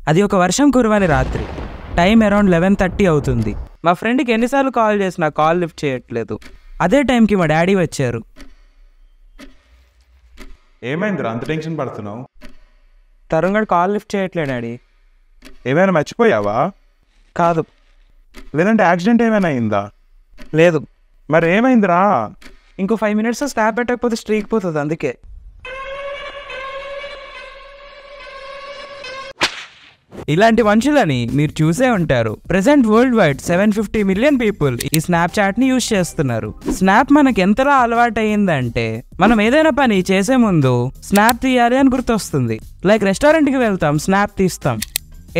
అది ఒక వర్షం కురవని రాత్రి. టైం అరౌండ్ 11:30 అవుతుంది. మా ఫ్రెండ్కి ఎన్నిసార్లు కాల్ చేసినా కాల్ లిఫ్ట్ చేయట్లేదు. అదే టైంకి మా డాడీ వచ్చారు. ఏమైందిరా అంత టెన్షన్ పడుతున్నావు? తరుణ్ గడు కాల్ లిఫ్ట్ చేయట్లేదు డాడీ. ఏమైనా మర్చిపోయావా? కాదు. లేదంటే యాక్సిడెంట్ ఏమైనా అయిందా? లేదు. మరి ఏమైందిరా? ఇంకో 5 minutes స్నాప్ పెట్టకపోతే స్ట్రీక్ పోతుంది, అందుకే. ఇలాంటి మనుషులని మీరు చూసే ఉంటారు. Present world wide 750 million people ఈ స్నాప్చాట్ ని యూజ్ చేస్తున్నారు. స్నాప్ మనకి ఎంతలా అలవాటు అయ్యిందంటే మనం ఏదైనా పని చేసే ముందు స్నాప్ తీయాలి అని గుర్తొస్తుంది. లైక్ రెస్టారెంట్కి వెళ్తాం, స్నాప్ తీస్తాం.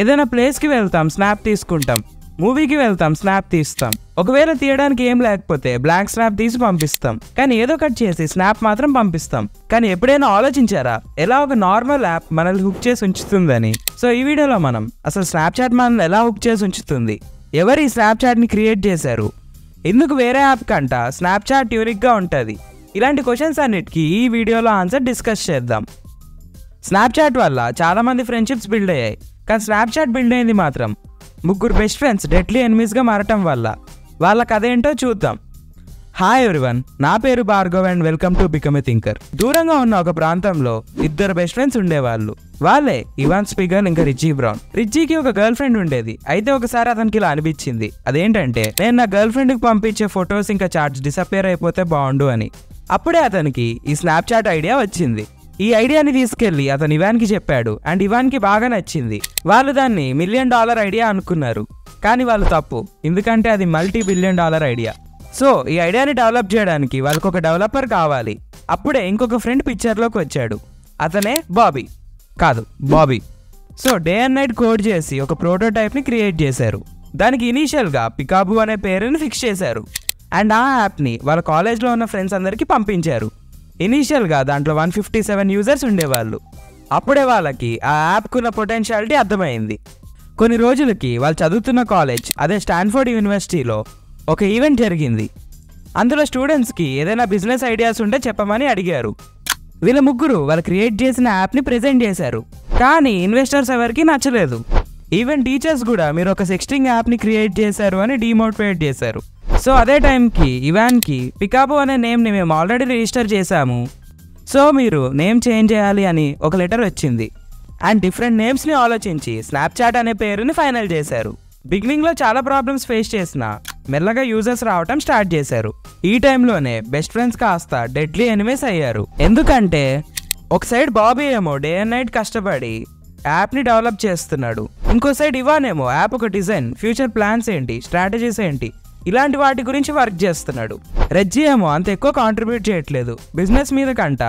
ఏదైనా ప్లేస్కి వెళ్తాం, స్నాప్ తీసుకుంటాం. మూవీకి వెళ్తాం, స్నాప్ తీస్తాం. ఒకవేళ తీయడానికి ఏం లేకపోతే బ్లాంక్ స్నాప్ తీసి పంపిస్తాం. కానీ ఏదో కట్ చేసి స్నాప్ మాత్రం పంపిస్తాం. కానీ ఎప్పుడైనా ఆలోచించారా ఎలా ఒక నార్మల్ యాప్ మనల్ని హుక్ చేసి ఉంచుతుందని? సో ఈ వీడియోలో మనం అసలు స్నాప్చాట్ మనల్ని ఎలా హుక్ చేసి ఉంచుతుంది, ఎవరు ఈ స్నాప్చాట్ ని క్రియేట్ చేశారు, ఎందుకు వేరే యాప్ కంట స్నాప్చాట్ యూనిక్ గా ఉంటుంది, ఇలాంటి క్వశ్చన్స్ అన్నిటికీ ఈ వీడియోలో ఆన్సర్ డిస్కస్ చేద్దాం. స్నాప్చాట్ వల్ల చాలా మంది ఫ్రెండ్షిప్స్ బిల్డ్ అయ్యాయి. కానీ స్నాప్చాట్ బిల్డ్ అయింది మాత్రం ముగ్గురు బెస్ట్ ఫ్రెండ్స్ డెడ్లీ ఎనిమీస్గా మారటం వల్ల. వాళ్ళ కథ ఏంటో చూద్దాం. హాయ్ ఎవ్రీవన్, నా పేరు Bhargav and welcome to become a thinker. దూరంగా ఉన్న ఒక ప్రాంతంలో ఇద్దరు బెస్ట్ ఫ్రెండ్స్ ఉండేవాళ్ళు. వాళ్ళే ఇవాన్ స్పీగర్ ఇంకా రిచీ బ్రౌన్. రిచీకి ఒక గర్ల్ ఫ్రెండ్ ఉండేది. అయితే ఒకసారి అతనికి ఇలా అనిపించింది, అదేంటంటే నేను నా గర్ల్ ఫ్రెండ్కి పంపించే ఫొటోస్ ఇంకా చాట్స్ డిసప్పేర్ అయిపోతే బాగుండు అని. అప్పుడే అతనికి ఈ స్నాప్చాట్ ఐడియా వచ్చింది. ఈ ఐడియాని తీసుకెళ్లి అతను ఇవాన్కి చెప్పాడు అండ్ ఇవాన్కి బాగా నచ్చింది. వాళ్ళు దాన్ని $1 million ఐడియా అనుకున్నారు. కానీ వాళ్ళు తప్పు, ఎందుకంటే అది $multi-billion ఐడియా. సో ఈ ఐడియాని డెవలప్ చేయడానికి వాళ్ళకి ఒక డెవలపర్ కావాలి. అప్పుడే ఇంకొక ఫ్రెండ్ పిక్చర్లోకి వచ్చాడు. అతనే Bobby. So day and night code చేసి ఒక ప్రోటోటైప్ని క్రియేట్ చేశారు. దానికి ఇనీషియల్గా పికాబు అనే పేరుని ఫిక్స్ చేశారు. అండ్ ఆ యాప్ని వాళ్ళ కాలేజ్లో ఉన్న ఫ్రెండ్స్ అందరికీ పంపించారు. ఇనీషియల్గా దాంట్లో 157 యూజర్స్ ఉండేవాళ్ళు. అప్పుడే వాళ్ళకి ఆ యాప్కున్న పొటెన్షియాలిటీ అర్థమైంది. కొన్ని రోజులకి వాళ్ళు చదువుతున్న కాలేజ్, అదే స్టాన్ఫోర్డ్ యూనివర్సిటీలో ఒక ఈవెంట్ జరిగింది. అందులో స్టూడెంట్స్కి ఏదైనా బిజినెస్ ఐడియాస్ ఉంటే చెప్పమని అడిగారు. వీళ్ళ ముగ్గురు వాళ్ళు క్రియేట్ చేసిన యాప్ని ప్రెజెంట్ చేశారు. కానీ ఇన్వెస్టర్స్ ఎవరికి నచ్చలేదు. ఈవెన్ టీచర్స్ కూడా మీరు ఒక సెక్స్టింగ్ యాప్ని క్రియేట్ చేశారు అని డిమోటివేట్ చేశారు. సో అదే టైంకి ఇవాన్కి పికాబో అనే నేమ్ని మేము ఆల్రెడీ రిజిస్టర్ చేశాము, సో మీరు నేమ్ చేంజ్ చేయాలి అని ఒక లెటర్ వచ్చింది. అండ్ డిఫరెంట్ నేమ్స్ని ఆలోచించి స్నాప్చాట్ అనే పేరుని ఫైనల్ చేశారు. బిగినింగ్లో చాలా ప్రాబ్లమ్స్ ఫేస్ చేసినా మెల్లగా యూజర్స్ రావటం స్టార్ట్ చేశారు. ఈ టైంలోనే బెస్ట్ ఫ్రెండ్స్ కాస్త డెడ్లీ ఎనిమీస్ అయ్యారు. ఎందుకంటే ఒక సైడ్ బాబీ ఏమో డే అండ్ నైట్ కష్టపడి యాప్ని డెవలప్ చేస్తున్నాడు. ఇంకో సైడ్ ఇవాన్ ఏమో యాప్ ఒక డిజైన్, ఫ్యూచర్ ప్లాన్స్ ఏంటి, స్ట్రాటజీస్ ఏంటి, ఇలాంటి వాటి గురించి వర్క్ చేస్తున్నాడు. రెజ్జీ ఏమో అంత ఎక్కువ కాంట్రిబ్యూట్ చేయట్లేదు. బిజినెస్ మీద కంట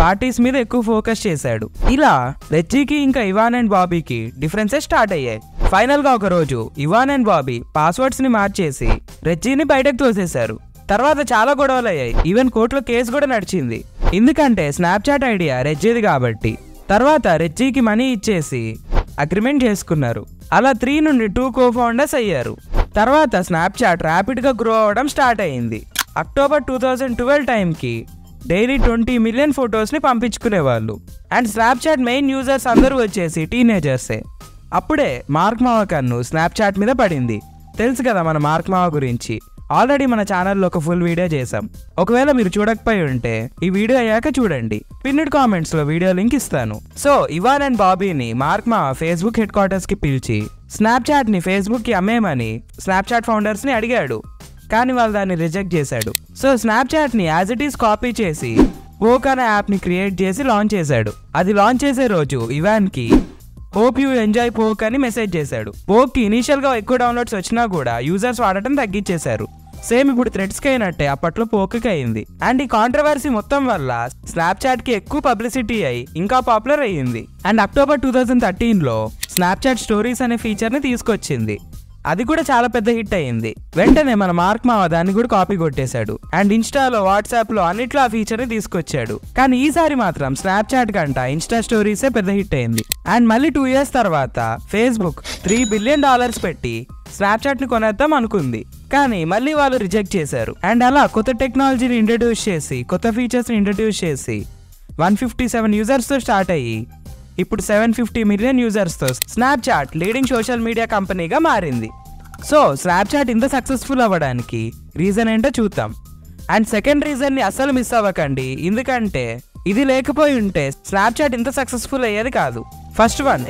పార్టీస్ మీద ఎక్కువ ఫోకస్ చేశాడు. ఇలా రెజ్జీకి ఇంకా ఇవాన్ అండ్ బాబీకి డిఫరెన్సెస్ స్టార్ట్ అయ్యాయి. ఫైనల్ గా ఒక రోజు ఇవాన్ అండ్ బాబీ పాస్వర్డ్స్ ని మార్చేసి రెజ్జీని బయటకు తోసేశారు. తర్వాత చాలా గొడవలు అయ్యాయి. ఈవెన్ కోర్టులో కేసు కూడా నడిచింది. ఎందుకంటే స్నాప్చాట్ ఐడియా రెజ్జీది కాబట్టి. తర్వాత రెజ్జీకి మనీ ఇచ్చేసి అగ్రిమెంట్ చేసుకున్నారు. అలా 3 నుండి 2 కో-ఫౌండర్స్ అయ్యారు. తర్వాత స్నాప్చాట్ ర్యాపిడ్గా గ్రో అవ్వడం స్టార్ట్ అయ్యింది. అక్టోబర్ 2012 టైంకి డైలీ 20 million ఫొటోస్ని పంపించుకునేవాళ్ళు. అండ్ స్నాప్చాట్ మెయిన్ యూజర్స్ అందరూ వచ్చేసి టీనేజర్సే. అప్పుడే మార్క్ మావా కన్ను స్నాప్చాట్ మీద పడింది. తెలుసు కదా మన మార్క్ మావా గురించి, ఆల్రెడీ మన ఛానల్లో ఒక ఫుల్ వీడియో చేసాం. ఒకవేళ మీరు చూడకపోయి ఉంటే ఈ వీడియో అయ్యాక చూడండి. పిన్నెడ్ కామెంట్స్లో వీడియో లింక్ ఇస్తాను. సో ఇవాన్ అండ్ బాబీని మార్క్ మావా ఫేస్బుక్ హెడ్ క్వార్టర్స్కి పిలిచి స్నాప్చాట్ని ఫేస్బుక్కి అమ్మేయమని స్నాప్చాట్ ఫౌండర్స్ని అడిగాడు. కానీ వాళ్ళు దాన్ని రిజెక్ట్ చేశాడు. సో స్నాప్చాట్ని యాజ్ ఇట్ ఈస్ కాపీ చేసి పోక్ అనే యాప్ని క్రియేట్ చేసి లాంచ్ చేశాడు. అది లాంచ్ చేసే రోజు ఇవాన్కి హోప్ యూ ఎంజాయ్ పోక్ అని మెసేజ్ చేశాడు. పోక్కి ఇనీషియల్గా ఎక్కువ డౌన్లోడ్స్ వచ్చినా కూడా యూజర్స్ వాడటం తగ్గించేశారు. సేమ్ ఇప్పుడు థ్రెడ్స్కి అయినట్టే అప్పట్లో పోక్కి అయింది. అండ్ ఈ కాంట్రవర్సీ మొత్తం వల్ల స్నాప్చాట్కి ఎక్కువ పబ్లిసిటీ అయి ఇంకా పాపులర్ అయ్యింది. అండ్ అక్టోబర్ 2013లో స్నాప్చాట్ స్టోరీస్ అనే ఫీచర్ని తీసుకొచ్చింది. అది కూడా చాలా పెద్ద హిట్ అయ్యింది. వెంటనే మన మార్క్ మావా దాన్ని కూడా కాపీ కొట్టేశాడు. అండ్ ఇన్స్టాలో, వాట్సాప్లో అన్నిట్లో ఆ ఫీచర్ని తీసుకొచ్చాడు. కానీ ఈసారి మాత్రం స్నాప్చాట్ కంట ఇన్స్టా స్టోరీసే పెద్ద హిట్ అయింది. అండ్ మళ్ళీ 2 years తర్వాత ఫేస్బుక్ $3 billion పెట్టి స్నాప్చాట్ని కొనేద్దాం అనుకుంది. కానీ మళ్ళీ వాళ్ళు రిజెక్ట్ చేశారు. అండ్ అలా కొత్త టెక్నాలజీని ఇంట్రడ్యూస్ చేసి, కొత్త ఫీచర్స్ని ఇంట్రడ్యూస్ చేసి 157 యూజర్స్తో స్టార్ట్ అయ్యి ఇప్పుడు 750 మిలియన్ యూజర్స్తో స్నాప్చాట్ లీడింగ్ సోషల్ మీడియా కంపెనీగా మారింది. సో స్నాప్చాట్ ఇంత సక్సెస్ఫుల్ అవ్వడానికి రీజన్ ఏంటో చూద్దాం. అండ్ సెకండ్ రీజన్ని అస్సలు మిస్ అవ్వకండి, ఎందుకంటే ఇది లేకపోయి ఉంటే స్నాప్చాట్ ఇంత సక్సెస్ఫుల్ అయ్యేది కాదు. ఫస్ట్ వన్,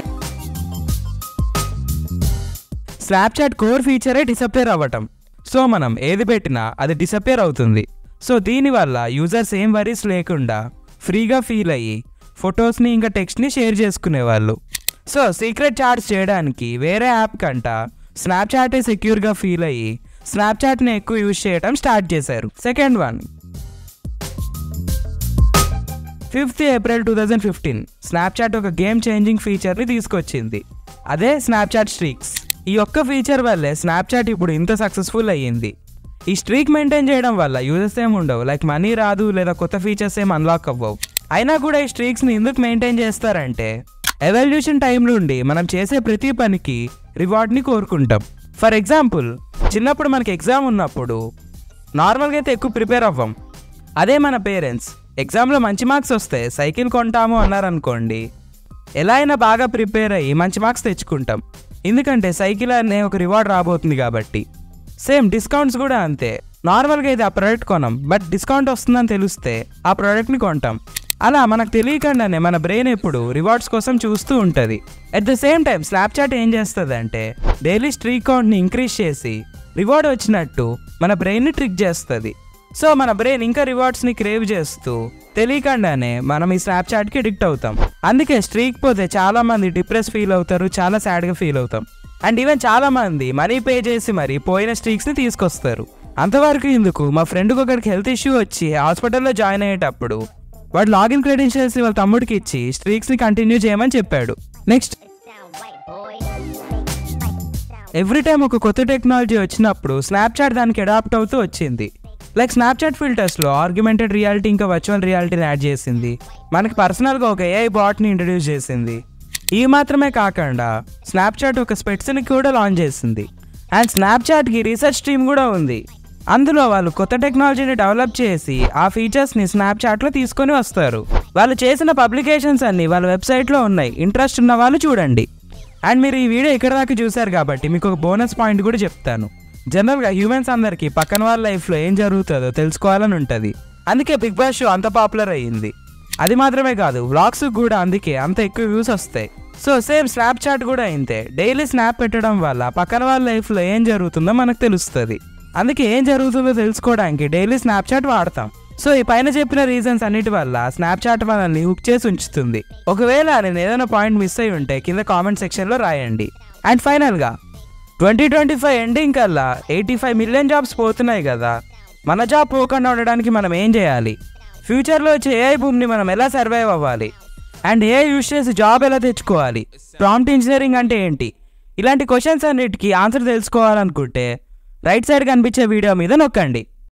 స్నాప్చాట్ కోర్ ఫీచరే డిసప్పేర్ అవ్వటం. సో మనం ఏది పెట్టినా అది డిసప్పేర్ అవుతుంది. సో దీనివల్ల యూజర్స్ ఏం వరీస్ లేకుండా ఫ్రీగా ఫీల్ అయ్యి ఫొటోస్ని ఇంకా టెక్స్ట్ని షేర్ చేసుకునేవాళ్ళు. సో సీక్రెట్ చాట్స్ చేయడానికి వేరే యాప్ కంట స్నాప్చాటే సెక్యూర్గా ఫీల్ అయ్యి స్నాప్చాట్ని ఎక్కువ యూజ్ చేయడం స్టార్ట్ చేశారు. Second one, 5th April 2015 Snapchat ఒక గేమ్ చేంజింగ్ ఫీచర్ని తీసుకొచ్చింది. అదే స్నాప్చాట్ స్ట్రీక్స్. ఈ ఒక్క ఫీచర్ వల్లే స్నాప్చాట్ ఇప్పుడు ఇంత సక్సెస్ఫుల్ అయ్యింది. ఈ స్ట్రీక్ మెయింటైన్ చేయడం వల్ల యూజర్స్ ఏమి ఉండవు, లైక్ మనీ రాదు లేదా కొత్త ఫీచర్స్ ఏం అన్లాక్ అవ్వవు. అయినా కూడా ఈ స్ట్రీక్స్ని ఎందుకు మెయింటైన్ చేస్తారంటే ఎవల్యూషన్ టైం నుండి మనం చేసే ప్రతి పనికి రివార్డ్ని కోరుకుంటాం. ఫర్ ఎగ్జాంపుల్, చిన్నప్పుడు మనకి ఎగ్జామ్ ఉన్నప్పుడు నార్మల్గా అయితే ఎక్కువ ప్రిపేర్ అవ్వం. అదే మన పేరెంట్స్ ఎగ్జామ్లో మంచి మార్క్స్ వస్తే సైకిల్ కొంటాము అన్నారనుకోండి, ఎలా అయినా బాగా ప్రిపేర్ అయ్యి మంచి మార్క్స్ తెచ్చుకుంటాం, ఎందుకంటే సైకిల్ అనే ఒక రివార్డ్ రాబోతుంది కాబట్టి. సేమ్ డిస్కౌంట్స్ కూడా అంతే. నార్మల్గా అయితే ఆ ప్రోడక్ట్ కొనం, బట్ డిస్కౌంట్ వస్తుందని తెలిస్తే ఆ ప్రోడక్ట్ని కొంటాం. అలా మనకు తెలియకుండానే మన బ్రెయిన్ ఎప్పుడు రివార్డ్స్ కోసం చూస్తూ ఉంటుంది. At the same time Snapchat ఏం చేస్తుంది అంటే డైలీ స్ట్రీక్ కౌంట్ని ఇంక్రీజ్ చేసి రివార్డ్ వచ్చినట్టు మన బ్రెయిన్ని ట్రిక్ చేస్తుంది. సో మన బ్రెయిన్ ఇంకా రివార్డ్స్ని క్రేవ్ చేస్తూ తెలియకుండానే మనం ఈ స్నాప్చాట్కి అడిక్ట్ అవుతాం. అందుకే స్ట్రీక్ పోతే చాలా మంది డిప్రెస్ ఫీల్ అవుతారు, చాలా సాడ్గా ఫీల్ అవుతాం. అండ్ ఈవెన్ చాలా మంది మనీ పే చేసి మరి పోయిన స్ట్రీక్స్ని తీసుకొస్తారు. అంతవరకు ఎందుకు, మా ఫ్రెండ్కి ఒకరికి హెల్త్ ఇష్యూ వచ్చి హాస్పిటల్లో జాయిన్ అయ్యేటప్పుడు వాడు లాగిన్ క్రెడెన్షియల్స్ వాళ్ళ తమ్ముడికి ఇచ్చి స్ట్రీక్స్ని కంటిన్యూ చేయమని చెప్పాడు. నెక్స్ట్, ఎవ్రీ టైం ఒక కొత్త టెక్నాలజీ వచ్చినప్పుడు స్నాప్చాట్ దానికి అడాప్ట్ అవుతూ వచ్చింది. లైక్ స్నాప్చాట్ ఫిల్టర్స్లో ఆర్గ్యుమెంటెడ్ రియాలిటీ ఇంకా వర్చువల్ రియాలిటీని యాడ్ చేసింది. మనకి పర్సనల్గా ఒక ఏఐ బాట్ని ఇంట్రడ్యూస్ చేసింది. ఇవి మాత్రమే కాకుండా స్నాప్చాట్ ఒక స్పెట్స్ని కూడా లాంచ్ చేసింది. అండ్ స్నాప్చాట్కి రీసెర్చ్ టీమ్ కూడా ఉంది. అందులో వాళ్ళు కొత్త టెక్నాలజీని డెవలప్ చేసి ఆ ఫీచర్స్ని స్నాప్చాట్లో తీసుకొని వస్తారు. వాళ్ళు చేసిన పబ్లికేషన్స్ అన్నీ వాళ్ళ వెబ్సైట్లో ఉన్నాయి, ఇంట్రెస్ట్ ఉన్న వాళ్ళు చూడండి. అండ్ మీరు ఈ వీడియో ఇక్కడ దాకా చూశారు కాబట్టి మీకు ఒక బోనస్ పాయింట్ కూడా చెప్తాను. జనరల్గా హ్యూమన్స్ అందరికీ పక్కన వాళ్ళ లైఫ్లో ఏం జరుగుతుందో తెలుసుకోవాలని ఉంటుంది. అందుకే బిగ్ బాస్ షో అంత పాపులర్ అయ్యింది. అది మాత్రమే కాదు, వ్లాగ్స్ కూడా అందుకే అంత ఎక్కువ వ్యూస్ వస్తాయి. సో సేమ్ స్నాప్చాట్ కూడా ఇంతే. డైలీ స్నాప్ పెట్టడం వల్ల పక్కన వాళ్ళ లైఫ్లో ఏం జరుగుతుందో మనకు తెలుస్తుంది. అందుకే ఏం జరుగుతుందో తెలుసుకోవడానికి డైలీ స్నాప్చాట్ వాడతాం. సో ఈ పైన చెప్పిన రీజన్స్ అన్నిటి వల్ల స్నాప్చాట్ మనల్ని హుక్ చేసి ఉంచుతుంది. ఒకవేళ నేను ఏదైనా పాయింట్ మిస్ అయి ఉంటే కింద కామెంట్ సెక్షన్లో రాయండి. అండ్ ఫైనల్గా 2025 ఎండింగ్ కల్లా 85 మిలియన్ జాబ్స్ పోతున్నాయి కదా, మన జాబ్ పోకుండా ఉండడానికి మనం ఏం చేయాలి? ఫ్యూచర్లో వచ్చే ఏఐ బూమ్ని మనం ఎలా సర్వైవ్ అవ్వాలి? అండ్ ఏఐ యూస్ చేసి జాబ్ ఎలా తెచ్చుకోవాలి? ప్రాంప్ట్ ఇంజనీరింగ్ అంటే ఏంటి? ఇలాంటి క్వశ్చన్స్ అన్నిటికీ ఆన్సర్ తెలుసుకోవాలనుకుంటే రైట్ సైడ్ కనిపించే వీడియో మీద నొక్కండి.